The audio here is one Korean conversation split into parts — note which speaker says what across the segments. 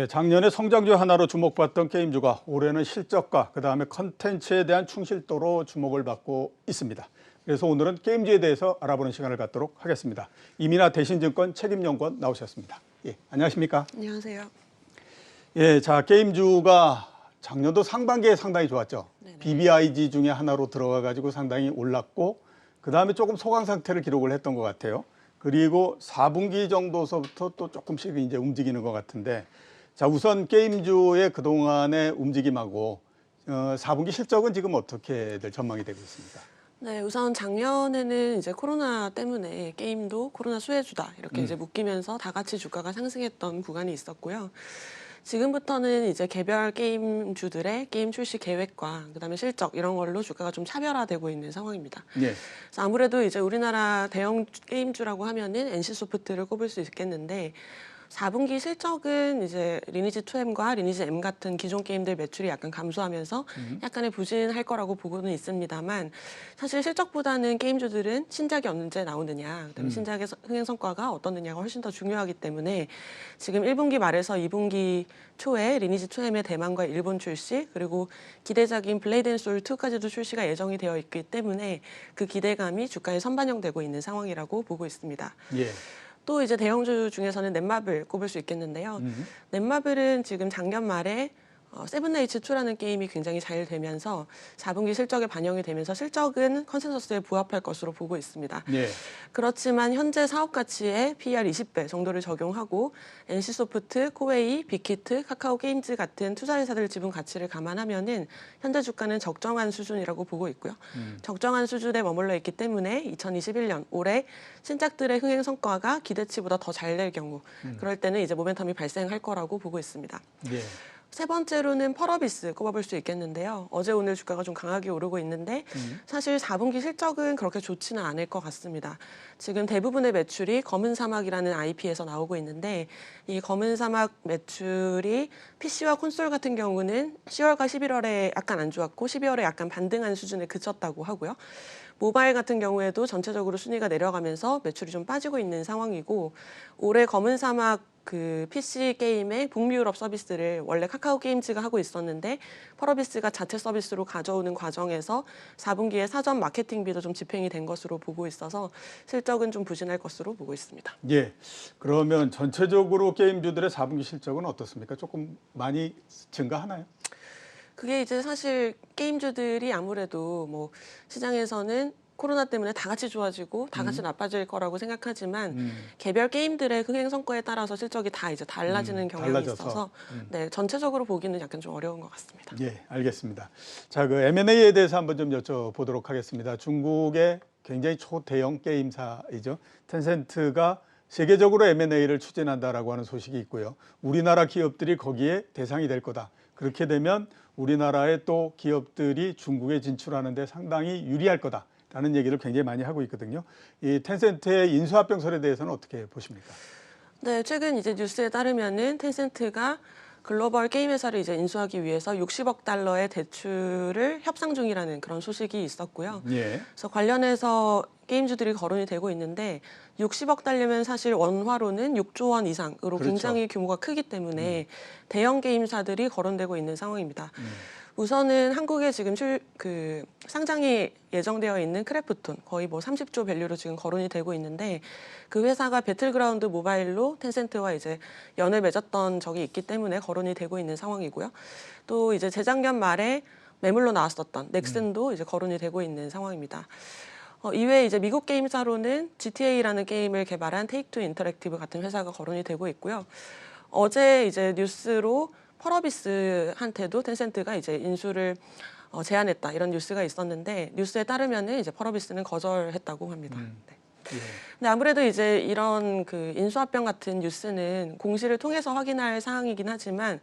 Speaker 1: 작년에 성장주 하나로 주목받던 게임주가 올해는 실적과 그다음에 컨텐츠에 대한 충실도로 주목을 받고 있습니다. 그래서 오늘은 게임주에 대해서 알아보는 시간을 갖도록 하겠습니다. 이민하 대신증권 책임연구원 나오셨습니다. 안녕하십니까?
Speaker 2: 안녕하세요.
Speaker 1: 자, 게임주가 작년도 상반기에 상당히 좋았죠.
Speaker 2: 네네.
Speaker 1: BBIG 중에 하나로 들어가가지고 상당히 올랐고 그다음에 조금 소강 상태를 기록을 했던 것 같아요. 그리고 4분기 정도서부터 또 조금씩 이제 움직이는 것 같은데, 자, 우선 게임주의 그동안의 움직임하고 4분기 실적은 지금 어떻게들 전망이 되고 있습니까?
Speaker 2: 네, 우선 작년에는 이제 코로나 때문에 게임도 코로나 수혜주다 이렇게 이제 묶이면서 다 같이 주가가 상승했던 구간이 있었고요. 지금부터는 이제 개별 게임주들의 게임 출시 계획과 그다음에 실적 이런 걸로 주가가 좀 차별화되고 있는 상황입니다.
Speaker 1: 네.
Speaker 2: 그래서 아무래도 이제 우리나라 대형 게임주라고 하면은 NC소프트를 꼽을 수 있겠는데 4분기 실적은 이제 리니지2M과 리니지 M 같은 기존 게임들 매출이 약간 감소하면서 약간의 부진할 거라고 보고는 있습니다만 사실 실적보다는 게임주들은 신작이 언제 나오느냐, 그다음에 신작의 흥행 성과가 어떻느냐가 훨씬 더 중요하기 때문에 지금 1분기 말에서 2분기 초에 리니지2M의 대만과 일본 출시, 그리고 기대작인 블레이드 앤 소울 2까지도 출시가 예정이 되어 있기 때문에 그 기대감이 주가에 선반영되고 있는 상황이라고 보고 있습니다.
Speaker 1: 예.
Speaker 2: 또 이제 대형주 중에서는 넷마블 꼽을 수 있겠는데요. 넷마블은 지금 작년 말에 세븐나이츠2라는 게임이 굉장히 잘 되면서 4분기 실적에 반영이 되면서 실적은 컨센서스에 부합할 것으로 보고 있습니다.
Speaker 1: 예.
Speaker 2: 그렇지만 현재 사업 가치에 PER 20배 정도를 적용하고 NC소프트, 코웨이, 빅히트, 카카오 게임즈 같은 투자회사들 지분 가치를 감안하면은 현재 주가는 적정한 수준이라고 보고 있고요. 적정한 수준에 머물러 있기 때문에 2021년 올해 신작들의 흥행 성과가 기대치보다 더 잘 낼 경우 그럴 때는 이제 모멘텀이 발생할 거라고 보고 있습니다.
Speaker 1: 예.
Speaker 2: 세 번째로는 펄어비스 꼽아볼 수 있겠는데요. 어제 오늘 주가가 좀 강하게 오르고 있는데 사실 4분기 실적은 그렇게 좋지는 않을 것 같습니다. 지금 대부분의 매출이 검은 사막이라는 IP에서 나오고 있는데 이 검은 사막 매출이 PC와 콘솔 같은 경우는 10월과 11월에 약간 안 좋았고 12월에 약간 반등한 수준에 그쳤다고 하고요. 모바일 같은 경우에도 전체적으로 순위가 내려가면서 매출이 좀 빠지고 있는 상황이고 올해 검은 사막 그 PC 게임의 북미 유럽 서비스를 원래 카카오 게임즈가 하고 있었는데 펄어비스가 자체 서비스로 가져오는 과정에서 4분기에 사전 마케팅비도 좀 집행이 된 것으로 보고 있어서 실적은 좀 부진할 것으로 보고 있습니다.
Speaker 1: 예. 그러면 전체적으로 게임주들의 4분기 실적은 어떻습니까? 조금 많이 증가하나요?
Speaker 2: 그게 이제 사실 게임주들이 아무래도 뭐 시장에서는 코로나 때문에 다 같이 좋아지고 다 같이 나빠질 거라고 생각하지만 개별 게임들의 흥행 성과에 따라서 실적이 다 이제 달라지는 경향이
Speaker 1: 달라져서.
Speaker 2: 있어서 네, 전체적으로 보기는 약간 좀 어려운 것 같습니다.
Speaker 1: 예, 알겠습니다. 자, 그 M&A에 대해서 한번 좀 여쭤보도록 하겠습니다. 중국의 굉장히 초대형 게임사이죠. 텐센트가 세계적으로 M&A를 추진한다라고 하는 소식이 있고요. 우리나라 기업들이 거기에 대상이 될 거다. 그렇게 되면 우리나라의 또 기업들이 중국에 진출하는 데 상당히 유리할 거다라는 얘기를 굉장히 많이 하고 있거든요. 이 텐센트의 인수합병설에 대해서는 어떻게 보십니까?
Speaker 2: 네, 최근 이제 뉴스에 따르면은 텐센트가 글로벌 게임 회사를 이제 인수하기 위해서 60억 달러의 대출을 협상 중이라는 그런 소식이 있었고요.
Speaker 1: 예.
Speaker 2: 그래서 관련해서 게임주들이 거론이 되고 있는데 60억 달러면 사실 원화로는 6조 원 이상으로
Speaker 1: 그렇죠.
Speaker 2: 굉장히 규모가 크기 때문에 대형 게임사들이 거론되고 있는 상황입니다. 우선은 한국에 지금 상장이 예정되어 있는 크래프톤 거의 뭐 30조 밸류로 지금 거론이 되고 있는데 그 회사가 배틀그라운드 모바일로 텐센트와 이제 연을 맺었던 적이 있기 때문에 거론이 되고 있는 상황이고요. 또 이제 재작년 말에 매물로 나왔었던 넥슨도 이제 거론이 되고 있는 상황입니다. 이외에 이제 미국 게임사로는 GTA라는 게임을 개발한 테이크투 인터랙티브 같은 회사가 거론이 되고 있고요. 어제 이제 뉴스로 펄어비스한테도 텐센트가 이제 인수를 제안했다 이런 뉴스가 있었는데 뉴스에 따르면은 이제 펄어비스는 거절했다고 합니다. 네.
Speaker 1: 예.
Speaker 2: 근데 아무래도 이제 이런 그 인수합병 같은 뉴스는 공시를 통해서 확인할 사항이긴 하지만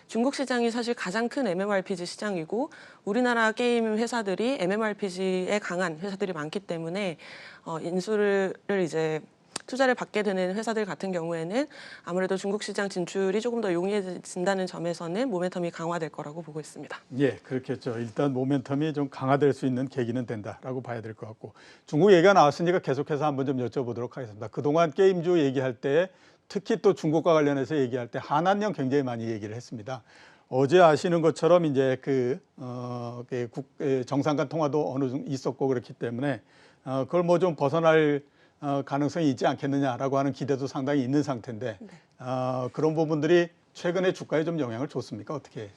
Speaker 2: 중국 시장이 사실 가장 큰 MMORPG 시장이고 우리나라 게임 회사들이 MMORPG에 강한 회사들이 많기 때문에 인수를 이제 투자를 받게 되는 회사들 같은 경우에는 아무래도 중국 시장 진출이 조금 더 용이해진다는 점에서는 모멘텀이 강화될 거라고 보고 있습니다.
Speaker 1: 예, 그렇겠죠. 일단 모멘텀이 좀 강화될 수 있는 계기는 된다라고 봐야 될 것 같고, 중국 얘기가 나왔으니까 계속해서 한번 좀 여쭤보도록 하겠습니다. 그동안 게임주 얘기할 때 특히 또 중국과 관련해서 얘기할 때 한한령 굉장히 많이 얘기를 했습니다. 어제 아시는 것처럼 이제 정상 간 통화도 어느 정도 있었고 그렇기 때문에 그걸 뭐 좀 벗어날 가능성이 있지 않겠느냐라고 하는 기대도 상당히 있는 상태인데 그런 부분들이 최근에 주가에 좀 영향을 줬습니까? 어떻게?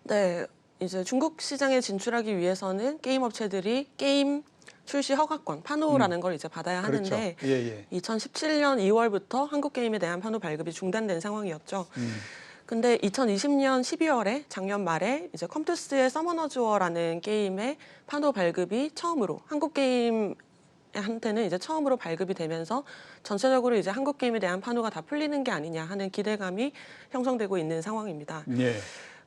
Speaker 2: 네, 이제 중국 시장에 진출하기 위해서는 게임 업체들이 게임 출시 허가권, 판호라는 걸 이제 받아야
Speaker 1: 그렇죠.
Speaker 2: 하는데
Speaker 1: 예.
Speaker 2: 2017년 2월부터 한국 게임에 대한 판호 발급이 중단된 상황이었죠. 근데 2020년 12월에 작년 말에 이제 컴투스의 서머너즈워라는 게임의 판호 발급이 처음으로 한국 게임 한테는 이제 처음으로 발급이 되면서 전체적으로 이제 한국 게임에 대한 판호가 다 풀리는 게 아니냐 하는 기대감이 형성되고 있는 상황입니다.
Speaker 1: 예.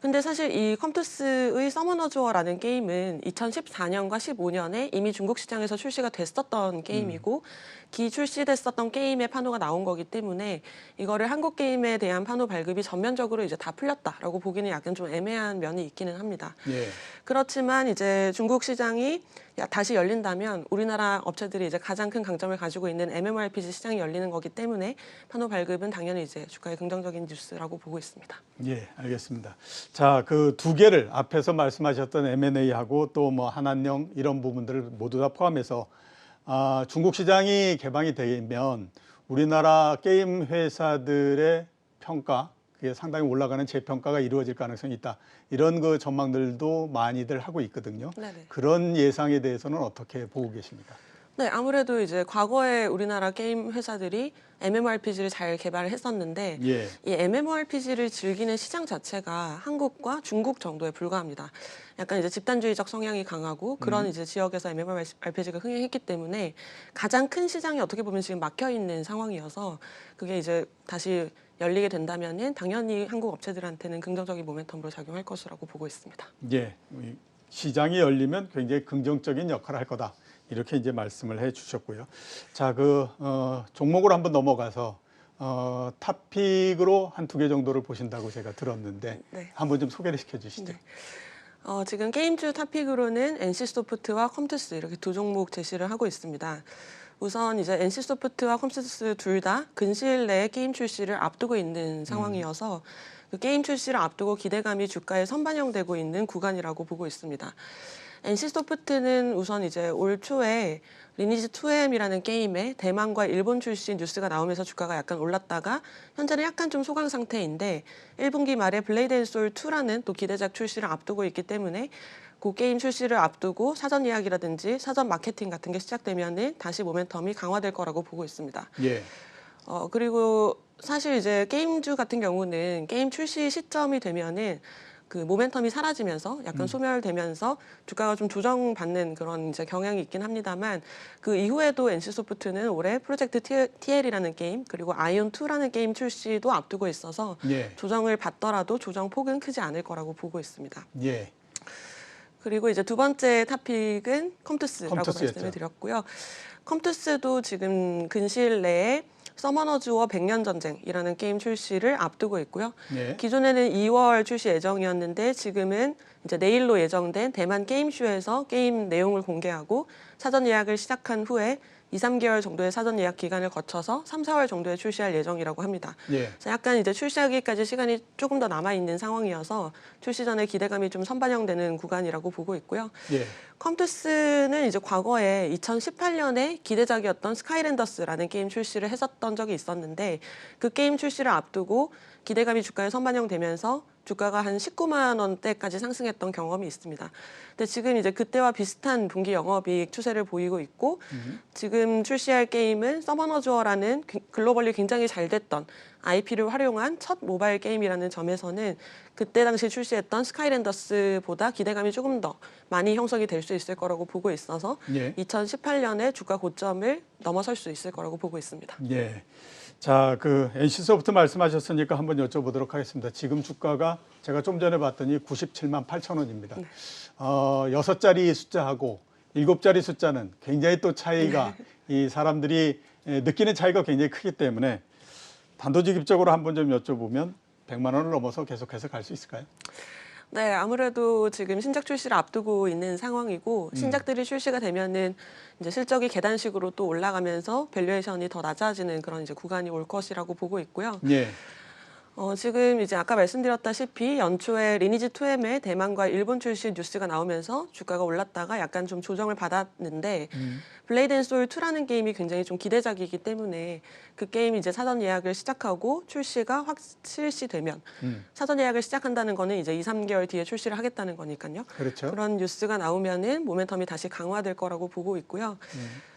Speaker 2: 근데 사실 이 컴투스의 서머너즈워라는 게임은 2014년과 15년에 이미 중국 시장에서 출시가 됐었던 게임이고 기출시됐었던 게임의 판호가 나온 거기 때문에 이거를 한국 게임에 대한 판호 발급이 전면적으로 이제 다 풀렸다라고 보기는 약간 좀 애매한 면이 있기는 합니다.
Speaker 1: 예.
Speaker 2: 그렇지만 이제 중국 시장이 다시 열린다면 우리나라 업체들이 이제 가장 큰 강점을 가지고 있는 MMORPG 시장이 열리는 거기 때문에 판호 발급은 당연히 이제 주가에 긍정적인 뉴스라고 보고 있습니다.
Speaker 1: 예, 알겠습니다. 자, 그 두 개를 앞에서 말씀하셨던 M&A하고 또 뭐 한한령 이런 부분들을 모두 다 포함해서 중국 시장이 개방이 되면 우리나라 게임 회사들의 평가, 그게 상당히 올라가는 재평가가 이루어질 가능성이 있다. 이런 그 전망들도 많이들 하고 있거든요.
Speaker 2: 네네.
Speaker 1: 그런 예상에 대해서는 어떻게 보고 계십니까?
Speaker 2: 네, 아무래도 이제 과거에 우리나라 게임 회사들이 MMORPG를 잘 개발을 했었는데
Speaker 1: 예.
Speaker 2: 이 MMORPG를 즐기는 시장 자체가 한국과 중국 정도에 불과합니다. 약간 이제 집단주의적 성향이 강하고 그런 이제 지역에서 MMORPG가 흥행했기 때문에 가장 큰 시장이 어떻게 보면 지금 막혀 있는 상황이어서 그게 이제 다시 열리게 된다면은 당연히 한국 업체들한테는 긍정적인 모멘텀으로 작용할 것이라고 보고 있습니다.
Speaker 1: 예. 시장이 열리면 굉장히 긍정적인 역할을 할 거다. 이렇게 이제 말씀을 해 주셨고요. 자, 종목으로 한번 넘어가서 탑픽으로 한 두 개 정도를 보신다고 제가 들었는데
Speaker 2: 네.
Speaker 1: 한번 좀 소개를 시켜 주시죠.
Speaker 2: 네. 지금 게임주 탑픽으로는 NC소프트와 컴투스 이렇게 두 종목 제시를 하고 있습니다. 우선 이제 NC소프트와 컴투스 둘 다 근시일 내에 게임 출시를 앞두고 있는 상황이어서 그 게임 출시를 앞두고 기대감이 주가에 선반영되고 있는 구간이라고 보고 있습니다. NC소프트는 우선 이제 올 초에 리니지 2M이라는 게임에 대만과 일본 출시 뉴스가 나오면서 주가가 약간 올랐다가 현재는 약간 좀 소강 상태인데 1분기 말에 블레이드 앤 소울 2라는 또 기대작 출시를 앞두고 있기 때문에 그 게임 출시를 앞두고 사전 예약이라든지 사전 마케팅 같은 게 시작되면은 다시 모멘텀이 강화될 거라고 보고 있습니다.
Speaker 1: 예.
Speaker 2: 그리고 사실 이제 게임주 같은 경우는 게임 출시 시점이 되면은 그 모멘텀이 사라지면서 약간 소멸되면서 주가가 좀 조정받는 그런 이제 경향이 있긴 합니다만 그 이후에도 NC소프트는 올해 프로젝트 TL이라는 게임 그리고 아이온2라는 게임 출시도 앞두고 있어서
Speaker 1: 예.
Speaker 2: 조정을 받더라도 조정 폭은 크지 않을 거라고 보고 있습니다.
Speaker 1: 예.
Speaker 2: 그리고 이제 두 번째 탑픽은 컴투스라고
Speaker 1: 컴투스였죠.
Speaker 2: 말씀을 드렸고요. 컴투스도 지금 근시일 내에 서머너즈워 100년 전쟁이라는 게임 출시를 앞두고 있고요.
Speaker 1: 예.
Speaker 2: 기존에는 2월 출시 예정이었는데 지금은 이제 내일로 예정된 대만 게임쇼에서 게임 내용을 공개하고 사전 예약을 시작한 후에 2, 3개월 정도의 사전 예약 기간을 거쳐서 3, 4월 정도에 출시할 예정이라고 합니다.
Speaker 1: 예.
Speaker 2: 그래서 약간 이제 출시하기까지 시간이 조금 더 남아 있는 상황이어서 출시 전에 기대감이 좀 선반영되는 구간이라고 보고 있고요.
Speaker 1: 예.
Speaker 2: 컴투스는 이제 과거에 2018년에 기대작이었던 스카이랜더스라는 게임 출시를 했었던 적이 있었는데 그 게임 출시를 앞두고 기대감이 주가에 선반영되면서 주가가 한 19만 원대까지 상승했던 경험이 있습니다. 근데 지금 이제 그때와 비슷한 분기 영업이익 추세를 보이고 있고 지금 출시할 게임은 서머너즈워라는 글로벌리 굉장히 잘 됐던 IP를 활용한 첫 모바일 게임이라는 점에서는 그때 당시 출시했던 스카이랜더스보다 기대감이 조금 더 많이 형성이 될 수 있을 거라고 보고 있어서
Speaker 1: 예.
Speaker 2: 2018년에 주가 고점을 넘어설 수 있을 거라고 보고 있습니다.
Speaker 1: 예. 자, NC소프트 말씀하셨으니까 한번 여쭤보도록 하겠습니다. 지금 주가가 제가 좀 전에 봤더니 97만 8천 원입니다.
Speaker 2: 네.
Speaker 1: 6자리 숫자하고 7자리 숫자는 굉장히 또 차이가 이 사람들이 느끼는 차이가 굉장히 크기 때문에 단도직입적으로 한번 좀 여쭤보면 100만 원을 넘어서 계속해서 갈 수 있을까요?
Speaker 2: 네, 아무래도 지금 신작 출시를 앞두고 있는 상황이고 신작들이 출시가 되면은 이제 실적이 계단식으로 또 올라가면서 밸류에이션이 더 낮아지는 그런 이제 구간이 올 것이라고 보고 있고요.
Speaker 1: 예.
Speaker 2: 지금 이제 아까 말씀드렸다시피 연초에 리니지 2M의 대만과 일본 출시 뉴스가 나오면서 주가가 올랐다가 약간 좀 조정을 받았는데 블레이드 앤 소울 2라는 게임이 굉장히 좀 기대작이기 때문에 그 게임이 이제 사전 예약을 시작하고 출시가 확 실시되면 사전 예약을 시작한다는 거는 이제 2, 3개월 뒤에 출시를 하겠다는 거니까요.
Speaker 1: 그렇죠.
Speaker 2: 그런 뉴스가 나오면은 모멘텀이 다시 강화될 거라고 보고 있고요.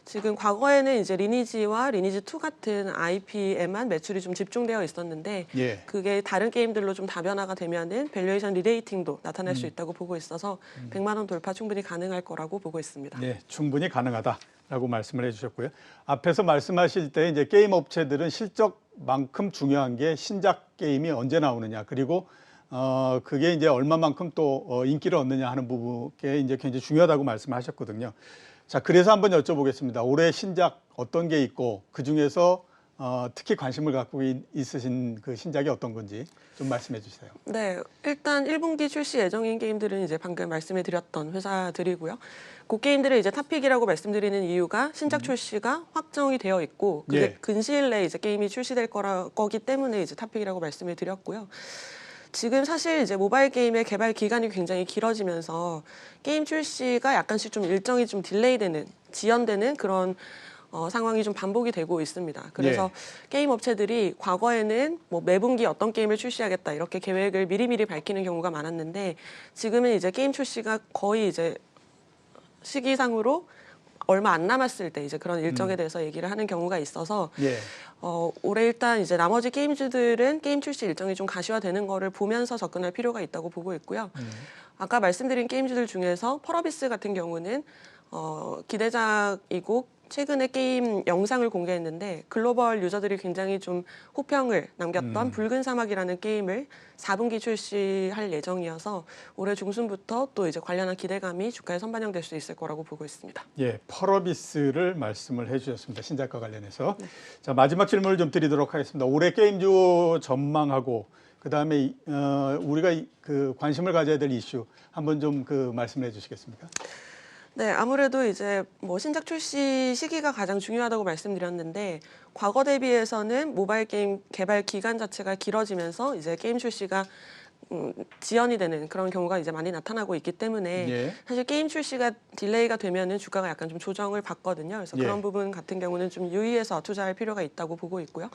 Speaker 2: 지금 과거에는 이제 리니지와 리니지 2 같은 IP에만 매출이 좀 집중되어 있었는데
Speaker 1: 예.
Speaker 2: 그게 다른 게임들로 좀 다변화가 되면은 밸류에이션 리레이팅도 나타날 수 있다고 보고 있어서 100만 원 돌파 충분히 가능할 거라고 보고 있습니다.
Speaker 1: 네, 충분히 가능하다라고 말씀을 해주셨고요. 앞에서 말씀하실 때 이제 게임 업체들은 실적만큼 중요한 게 신작 게임이 언제 나오느냐, 그리고 그게 이제 얼마만큼 또 인기를 얻느냐 하는 부분에 이제 굉장히 중요하다고 말씀하셨거든요. 자, 그래서 한번 여쭤보겠습니다. 올해 신작 어떤 게 있고 그 중에서 특히 관심을 갖고 있으신 그 신작이 어떤 건지 좀 말씀해 주세요.
Speaker 2: 네, 일단 1분기 출시 예정인 게임들은 이제 방금 말씀해 드렸던 회사들이고요. 그 게임들을 이제 탑픽이라고 말씀드리는 이유가 신작 출시가 확정이 되어 있고 그게
Speaker 1: 예.
Speaker 2: 근시일 내에 이제 게임이 출시될 거기 때문에 이제 탑픽이라고 말씀을 드렸고요. 지금 사실 이제 모바일 게임의 개발 기간이 굉장히 길어지면서 게임 출시가 약간씩 좀 일정이 좀 딜레이되는, 지연되는 그런 상황이 좀 반복이 되고 있습니다. 그래서 게임 업체들이 과거에는 뭐 매분기 어떤 게임을 출시하겠다 이렇게 계획을 미리미리 밝히는 경우가 많았는데 지금은 이제 게임 출시가 거의 이제 시기상으로 얼마 안 남았을 때 이제 그런 일정에 대해서 얘기를 하는 경우가 있어서
Speaker 1: 예.
Speaker 2: 올해 일단 이제 나머지 게임주들은 게임 출시 일정이 좀 가시화되는 거를 보면서 접근할 필요가 있다고 보고 있고요. 아까 말씀드린 게임주들 중에서 펄어비스 같은 경우는 기대작이고 최근에 게임 영상을 공개했는데 글로벌 유저들이 굉장히 좀 호평을 남겼던 붉은 사막이라는 게임을 4분기 출시할 예정이어서 올해 중순부터 또 이제 관련한 기대감이 주가에 선반영될 수 있을 거라고 보고 있습니다.
Speaker 1: 예, 펄어비스를 말씀을 해주셨습니다. 신작과 관련해서. 자, 마지막 질문을 좀 드리도록 하겠습니다. 올해 게임주 전망하고 그다음에 우리가 그 관심을 가져야 될 이슈 한번 좀 그 말씀을 해주시겠습니까?
Speaker 2: 네, 아무래도 이제 뭐 신작 출시 시기가 가장 중요하다고 말씀드렸는데 과거 대비해서는 모바일 게임 개발 기간 자체가 길어지면서 이제 게임 출시가 지연이 되는 그런 경우가 이제 많이 나타나고 있기 때문에
Speaker 1: 예.
Speaker 2: 사실 게임 출시가 딜레이가 되면은 주가가 약간 좀 조정을 받거든요. 그래서
Speaker 1: 예.
Speaker 2: 그런 부분 같은 경우는 좀 유의해서 투자할 필요가 있다고 보고 있고요.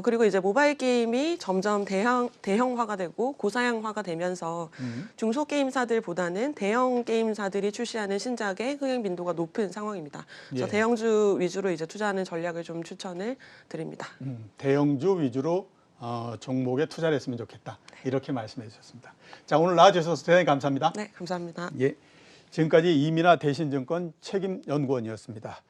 Speaker 2: 그리고 이제 모바일 게임이 점점 대형화가 되고 고사양화가 되면서 중소 게임사들보다는 대형 게임사들이 출시하는 신작의 흥행 빈도가 높은 상황입니다. 그래서
Speaker 1: 예.
Speaker 2: 대형주 위주로 이제 투자하는 전략을 좀 추천을 드립니다.
Speaker 1: 대형주 위주로 종목에 투자를 했으면 좋겠다. 이렇게 말씀해 주셨습니다. 자, 오늘 나와주셔서 대단히 감사합니다.
Speaker 2: 네, 감사합니다.
Speaker 1: 예, 지금까지 이민하 대신증권 책임연구원이었습니다.